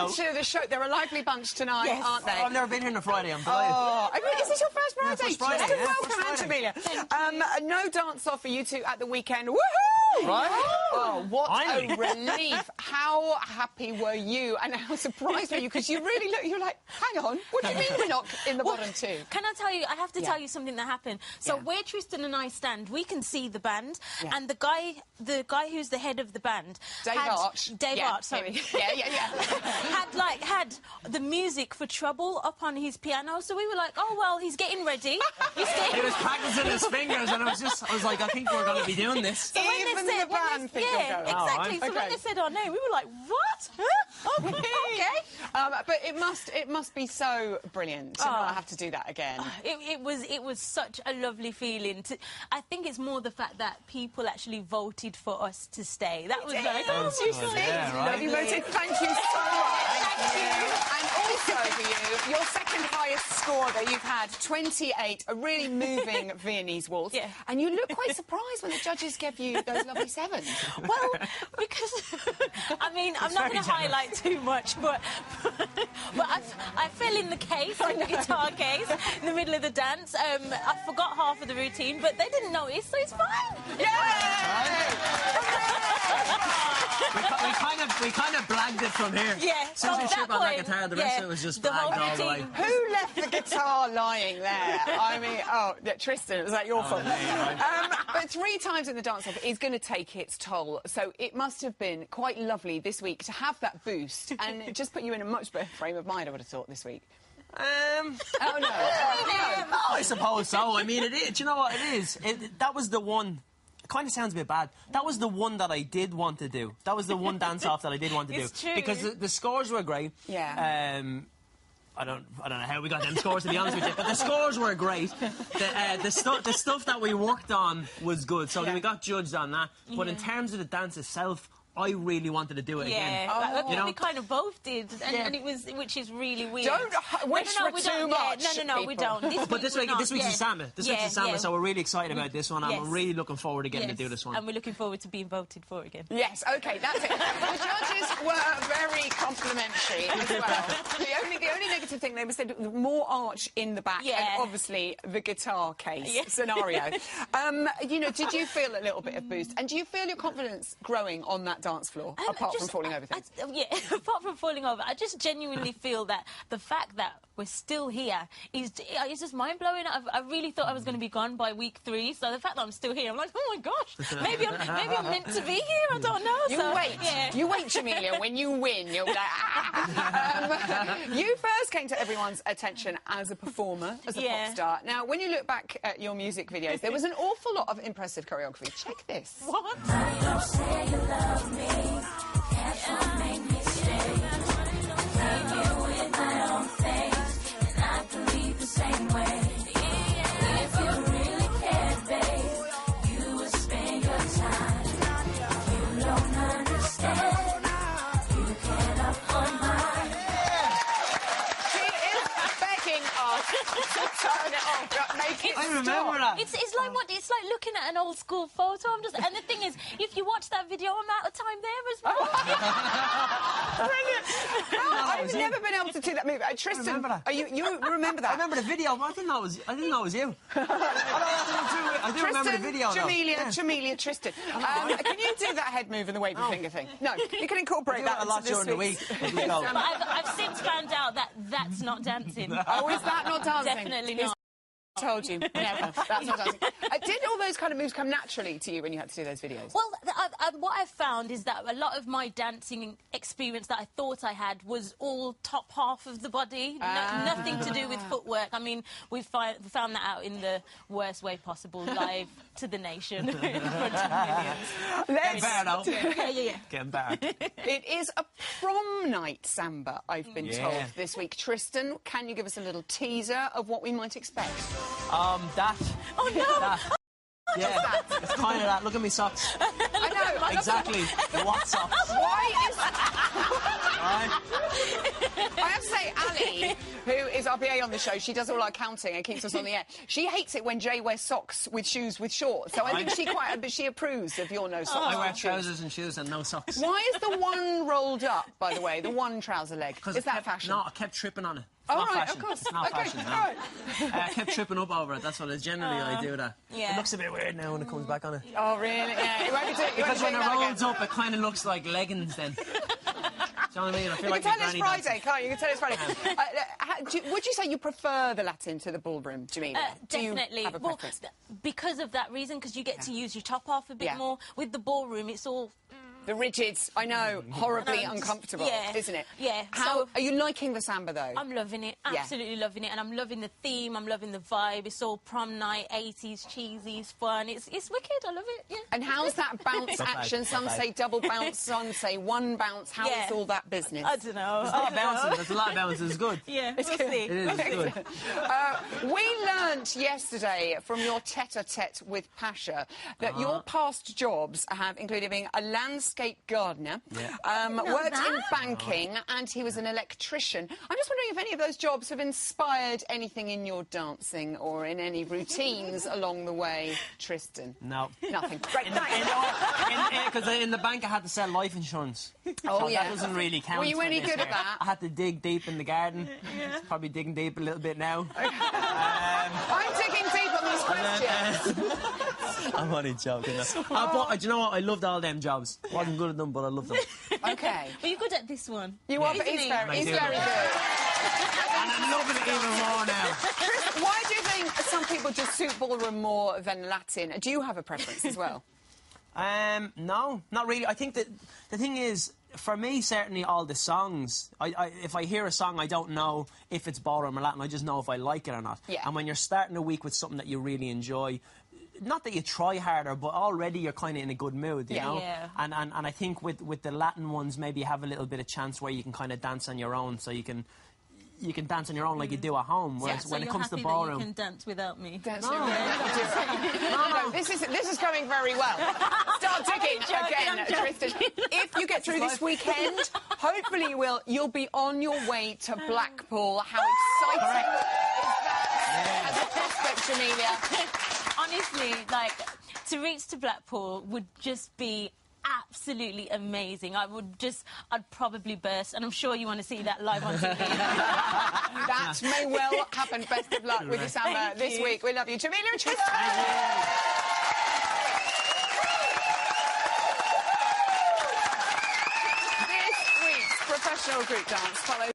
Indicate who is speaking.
Speaker 1: to the show. They're a lively bunch tonight, aren't they?
Speaker 2: I've never been here on a Friday. I'm delighted.
Speaker 1: Oh, is this your first Friday?
Speaker 2: First Friday, yeah,
Speaker 1: Welcome,
Speaker 2: first Friday.
Speaker 1: Jamelia. No dance off for you two at the weekend. Woohoo!
Speaker 2: Right?
Speaker 1: Oh, what
Speaker 2: Finally.
Speaker 1: a relief. How happy were you and how surprised were you? Because you really look, you're like, hang on, what do you mean we're not in the bottom two?
Speaker 3: Can I tell you, I have to tell you something that happened. So where Tristan and I stand, we can see the band, and the guy who's the head of the band,
Speaker 1: Dave Arch,
Speaker 3: sorry.
Speaker 1: had
Speaker 3: had the music for Trouble up on his piano, so we were like, oh well, he's getting ready.
Speaker 2: He was practicing his fingers, and I was like, I think we're going to be doing this.
Speaker 3: So
Speaker 1: Even the band think you're going.
Speaker 3: Exactly. So when they said our name, we were like, what? Okay.
Speaker 1: But it must be so brilliant to not have to do that again.
Speaker 3: It was such a lovely feeling. I think it's more the fact that people actually voted for us to stay. That was like,
Speaker 1: You voted. Thank you so much. Thank you. And also for you, your second highest score that you've had, 28, a really moving Viennese waltz.
Speaker 3: Yeah.
Speaker 1: And you look quite surprised when the judges gave you those lovely sevens.
Speaker 3: Well, because I mean, I'm not going to highlight too much, but I fell in the case, in the guitar case, in the middle of the dance. I forgot half of the routine, but they didn't notice, so it's fine.
Speaker 2: We kind of blagged it from here.
Speaker 3: Yeah.
Speaker 2: As soon as we shook on that guitar, the rest of it was just blagged all the way.
Speaker 1: Who left the guitar lying there? I mean, Tristan, was that your fault? But 3 times in the dance-off is going to take its toll. So it must have been quite lovely this week to have that boost and it just put you in a much better frame of mind, I would have thought, this week.
Speaker 2: Oh, no. I suppose so. I mean, it is. Do you know what it is? That was the one... It kind of sounds a bit bad. That was the one that I did want to do. That was the one dance-off that I did want to do.
Speaker 3: It's true.
Speaker 2: Because the scores were great.
Speaker 1: Yeah.
Speaker 2: I don't know how we got them scores, to be honest with you, but the scores were great. The stuff that we worked on was good, so we got judged on that. But in terms of the dance itself, I really wanted to do it again.
Speaker 3: We kind of both did, and it was, which is really weird.
Speaker 1: Don't wish for too much.
Speaker 3: No, we don't.
Speaker 2: But this week's the Samba. This week's the Samba, so we're really excited about this one, and we're really looking forward to getting to do this one.
Speaker 3: And we're looking forward to being voted for again.
Speaker 1: Yes, OK, that's it. The judges were very complimentary as well. The only negative thing, they said more arch in the back, and obviously the guitar case scenario. You know, did you feel a little bit of boost? And do you feel your confidence growing on that dance floor, apart from falling over things?
Speaker 3: Apart from falling over, I just genuinely feel that the fact that we're still here is just mind-blowing. I really thought I was going to be gone by week 3, so the fact that I'm still here, I'm like, oh my gosh, maybe I'm meant to be here, I don't know.
Speaker 1: You wait, Jamelia, when you win, you'll be like, You first came to everyone's attention as a performer, as a pop star. Now, when you look back at your music videos, there was an awful lot of impressive choreography. Check this.
Speaker 3: What?
Speaker 4: Don't say you love me. Can't you make me stay? Leave you with my own face, and I believe the same way. If you really cared, babe, you would spend your time. You don't understand. You can't afford mine.
Speaker 1: She is begging us to turn it off. Make it
Speaker 2: I remember that.
Speaker 3: It's like looking at an old school photo. And the thing is, if you watch that video, I'm out of time there as well.
Speaker 1: Brilliant. I've never been able to do that move. Tristan,
Speaker 2: remember that.
Speaker 1: You remember that?
Speaker 2: I remember the video, but I didn't know it was you. I do remember the video, though.
Speaker 1: Jamelia, Tristan. Can you do that head move and the wavy finger thing? No, you can incorporate that
Speaker 2: a lot during the week.
Speaker 3: But I've since found out that that's not dancing.
Speaker 1: Oh, is that not dancing?
Speaker 3: Definitely not.
Speaker 1: Told you, never. That's not dancing. Did all those kind of moves come naturally to you when you had to do those videos?
Speaker 3: Well, what I've found is that a lot of my dancing experience that I thought I had was all top half of the body, nothing to do with footwork. I mean, we found that out in the worst way possible, live to the nation, in front of millions.
Speaker 1: Let's...
Speaker 2: Getting better.
Speaker 1: It is a prom night Samba, I've been told, this week. Tristan, can you give us a little teaser of what we might expect?
Speaker 2: That.
Speaker 3: Oh, no!
Speaker 2: That. Yeah, it's kind of that. Look at me socks.
Speaker 1: I know.
Speaker 2: Exactly. What socks?
Speaker 1: Why is... I have to say, Ali, who is our PA on the show. She does all our counting and keeps us on the air. She hates it when Jay wears socks with shoes with shorts. So I think she approves of your no socks.
Speaker 2: I wear trousers and shoes and no socks.
Speaker 1: Why is the one rolled up, by the way, the one trouser leg? Is that fashion?
Speaker 2: No, I kept tripping on it.
Speaker 1: Oh,
Speaker 2: not
Speaker 1: right,
Speaker 2: fashion.
Speaker 1: of course.
Speaker 2: It's not
Speaker 1: Okay,
Speaker 2: fashion, no.
Speaker 1: right.
Speaker 2: I kept tripping up over it. That's what it is. Generally, I do that.
Speaker 3: Yeah.
Speaker 2: It looks a bit weird now when it comes back on it.
Speaker 1: Oh, really? Yeah. You won't be doing,
Speaker 2: Because when it rolls up, it kind of looks like leggings then. Do you know what I mean? I feel
Speaker 1: You
Speaker 2: like
Speaker 1: can tell it's
Speaker 2: my granny
Speaker 1: Friday,
Speaker 2: dancing.
Speaker 1: can't you? You can tell it's Friday. Would you say you prefer the Latin to the ballroom, Jamelia? Do you
Speaker 3: Definitely.
Speaker 1: have a preference?
Speaker 3: Because of that reason, because you get to use your top half a bit more. With the ballroom, it's all...
Speaker 1: The rigids, I know, horribly uncomfortable, isn't it?
Speaker 3: Yeah.
Speaker 1: How are you liking the samba, though?
Speaker 3: I'm loving it, absolutely loving it, and I'm loving the theme, I'm loving the vibe. It's all prom night, 80s, cheesy, it's fun. It's wicked, I love it, yeah.
Speaker 1: And how's that bounce action? Some say double bounce, some say one bounce. How is all that business?
Speaker 3: I don't know.
Speaker 2: There's a lot of bouncing. There's a lot of bouncing. It's good.
Speaker 3: Yeah, we'll see.
Speaker 2: It is good.
Speaker 1: We learnt yesterday from your tete-a-tete with Pasha that your past jobs have included being a landscape gardener, worked in banking, and he was an electrician. I'm just wondering if any of those jobs have inspired anything in your dancing or in any routines along the way, Tristan?
Speaker 2: No.
Speaker 1: Nothing. Great,
Speaker 2: Because in the bank I had to sell life insurance.
Speaker 1: Oh,
Speaker 2: so
Speaker 1: yeah.
Speaker 2: that doesn't really count.
Speaker 1: Were you any good at that?
Speaker 2: I had to dig deep in the garden. Probably digging deep a little bit now.
Speaker 1: I'm digging deep on these questions.
Speaker 2: I'm only joking. But do you know what? I loved all them jobs. Wasn't good at them, but I loved them.
Speaker 1: Okay.
Speaker 3: But you're good at this one.
Speaker 1: You are, but he's very good.
Speaker 2: And I'm loving it even more now.
Speaker 1: Chris, why do you think some people just suit ballroom more than Latin? Do you have a preference as well?
Speaker 2: No, not really. I think that the thing is, for me, certainly all the songs, if I hear a song, I don't know if it's ballroom or Latin. I just know if I like it or not.
Speaker 1: Yeah.
Speaker 2: And when you're starting a week with something that you really enjoy, not that you try harder, but already you're kind of in a good mood, you know?
Speaker 3: Yeah.
Speaker 2: And I think with the Latin ones, maybe you have a little bit of chance where you can kind of dance on your own, so you can dance on your own like you do at home. Whereas when it comes to ballroom,
Speaker 3: you can dance without me.
Speaker 1: No, this is going very well. Start digging again, Tristan. If you get through this weekend, hopefully you will. You'll be on your way to Blackpool. How exciting is that as a prospect, Jamelia?
Speaker 3: Honestly, like, to reach to Blackpool would just be absolutely amazing. I'd probably burst, and I'm sure you want to see that live on TV.
Speaker 1: That may well happen. Best of luck with your samba this week. We love you. Jamelia and Tristan. This week's professional group dance follows